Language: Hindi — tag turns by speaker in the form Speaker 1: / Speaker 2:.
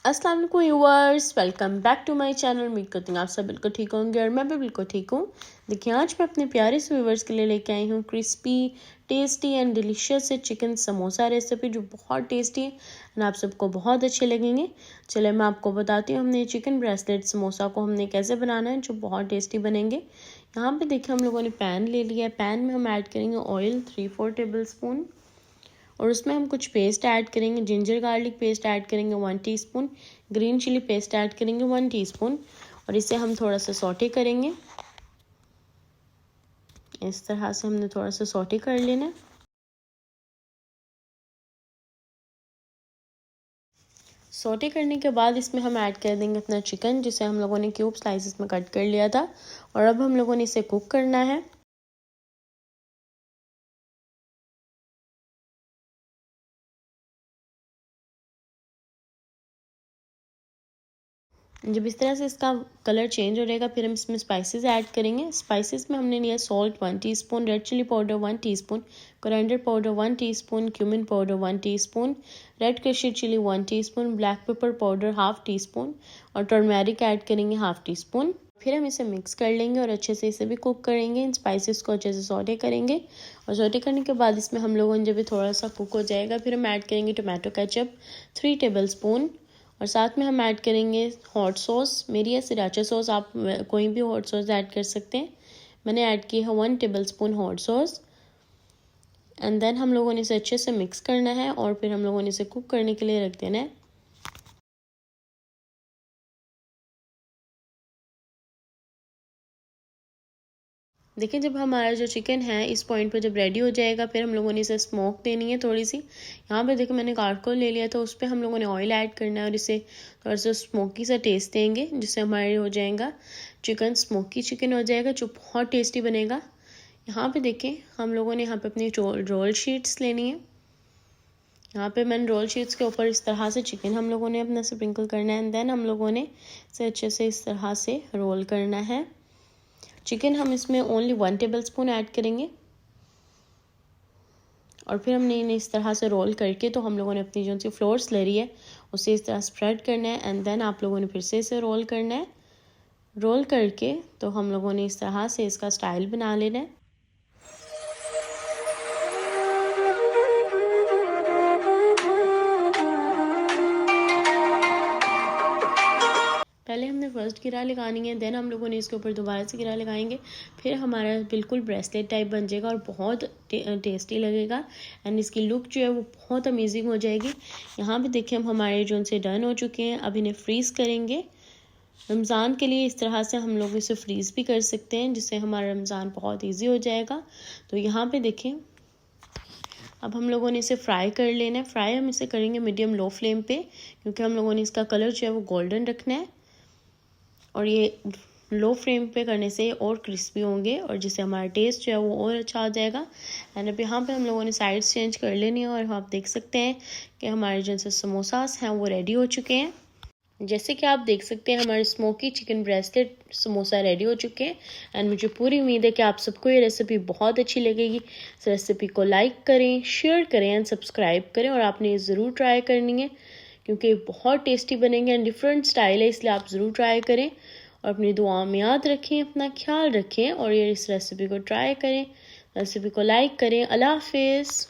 Speaker 1: अस्सलाम वालेकुम viewers, welcome back to my channel. उम्मीद करती हूँ आप सब बिल्कुल ठीक होंगे और मैं भी बिल्कुल ठीक हूँ। देखिए, आज मैं अपने प्यारे से व्यूअर्स के लिए लेके आई हूँ क्रिस्पी, टेस्टी एंड डिलीशियस से चिकन समोसा रेसिपी, जो बहुत टेस्टी है और आप सबको बहुत अच्छे लगेंगे। चलिए मैं आपको बताती हूँ हमने चिकन ब्रेसलेट समोसा को हमने कैसे बनाना है, जो बहुत टेस्टी बनेंगे। यहाँ पर देखिए हम लोगों ने पैन ले लिया है। पैन में हम ऐड करेंगे ऑयल 3-4 टेबल स्पून और उसमें हम कुछ पेस्ट ऐड करेंगे। जिंजर गार्लिक पेस्ट ऐड करेंगे 1 teaspoon, green chilli paste add करेंगे 1 टीस्पून और इसे हम थोड़ा सा सौटे करेंगे। इस तरह से हमने थोड़ा सा सौटे कर लेना है। सौटे करने के बाद इसमें हम ऐड कर देंगे अपना चिकन, जिसे हम लोगों ने क्यूब स्लाइसेस में कट कर लिया था और अब हम लोगों ने इसे कुक करना है। जब इस तरह से इसका कलर चेंज हो जाएगा, फिर हम इसमें स्पाइसेस ऐड करेंगे। स्पाइसेस में हमने लिया salt 1 teaspoon, red chilli powder 1 teaspoon, coriander powder 1 teaspoon, cumin powder 1 teaspoon, red crushed chilli 1 teaspoon, black pepper powder 1/2 teaspoon और टर्मेरिक ऐड करेंगे 1/2 टीस्पून। फिर हम इसे मिक्स कर लेंगे और अच्छे से इसे भी कुक करेंगे। इन स्पाइसेस को अच्छे से सौटे करेंगे और सौटे करने के बाद इसमें हम लोगों ने जब ये थोड़ा सा कुक हो जाएगा, फिर हम ऐड करेंगे टोमेटो केचप 3 टेबल स्पून और साथ में हम ऐड करेंगे हॉट सॉस। मेरी है सिराचा सॉस, आप कोई भी हॉट सॉस ऐड कर सकते हैं। मैंने ऐड की है 1 tablespoon hot sauce. And then हम लोगों ने इसे अच्छे से मिक्स करना है और फिर हम लोगों ने इसे कुक करने के लिए रख देना है। देखिए, जब हमारा जो चिकन है इस पॉइंट पे जब रेडी हो जाएगा, फिर हम लोगों ने इसे स्मोक देनी है थोड़ी सी। यहाँ पे देखिए मैंने कारकोल ले लिया था, उस पर हम लोगों ने ऑयल ऐड करना है और इसे थोड़ा सा स्मोकी सा टेस्ट देंगे, जिससे हमारे हो जाएगा चिकन स्मोकी चिकन हो जाएगा, जो बहुत टेस्टी बनेगा। यहाँ पे देखें हम लोगों ने यहाँ पे अपनी रोल शीट्स लेनी है। यहाँ पे मैंने रोल शीट्स के ऊपर इस तरह से चिकन हम लोगों ने अपना स्प्रिंकल करना है एंड देन हम लोगों ने इसे अच्छे से इस तरह से रोल करना है। चिकन हम इसमें ओनली 1 टेबल स्पून ऐड करेंगे और फिर हमने इन्हें इस तरह से रोल करके, तो हम लोगों ने अपनी जो सी फ्लोर स्लरी है उसे इस तरह स्प्रेड करना है एंड देन आप लोगों ने फिर से इसे रोल करना है। रोल करके तो हम लोगों ने इस तरह से इसका स्टाइल बना लेना है। पहले हमने फर्स्ट गिरा लगानी है, देन हम लोगों ने इसके ऊपर दोबारा से गिरा लगाएंगे, फिर हमारा बिल्कुल ब्रेसलेट टाइप बन जाएगा और बहुत टेस्टी लगेगा एंड इसकी लुक जो है वो बहुत अमेजिंग हो जाएगी। यहाँ पे देखिए हम हमारे जो उनसे डन हो चुके हैं। अब इन्हें फ्रीज़ करेंगे। रमज़ान के लिए इस तरह से हम लोग इसे फ्रीज़ भी कर सकते हैं, जिससे हमारा रमज़ान बहुत ईजी हो जाएगा। तो यहाँ पर देखें अब हम लोगों ने इसे फ्राई कर लेना है। फ्राई हम इसे करेंगे मीडियम लो फ्लेम पे, क्योंकि हम लोगों ने इसका कलर जो है वो गोल्डन रखना है और ये लो फ्लेम पे करने से और क्रिस्पी होंगे और जिससे हमारा टेस्ट जो है वो और अच्छा आ जाएगा। एंड अब यहाँ पे हम लोगों ने साइड्स चेंज कर लेनी है और आप देख सकते हैं कि हमारे जो समोसास हैं वो रेडी हो चुके हैं। जैसे कि आप देख सकते हैं हमारे smoky chicken bracelet samosa ready हो चुके हैं एंड मुझे पूरी उम्मीद है कि आप सबको ये रेसिपी बहुत अच्छी लगेगी। इस रेसिपी को लाइक करें, शेयर करें एंड सब्सक्राइब करें और आपने ये ज़रूर ट्राई करनी है, क्योंकि बहुत टेस्टी बनेंगे एंड डिफरेंट स्टाइल है, इसलिए आप ज़रूर ट्राई करें और अपनी दुआओं में याद रखें, अपना ख्याल रखें और ये इस रेसिपी को ट्राई करें, रेसिपी को लाइक करें। अल्लाह हाफिज़।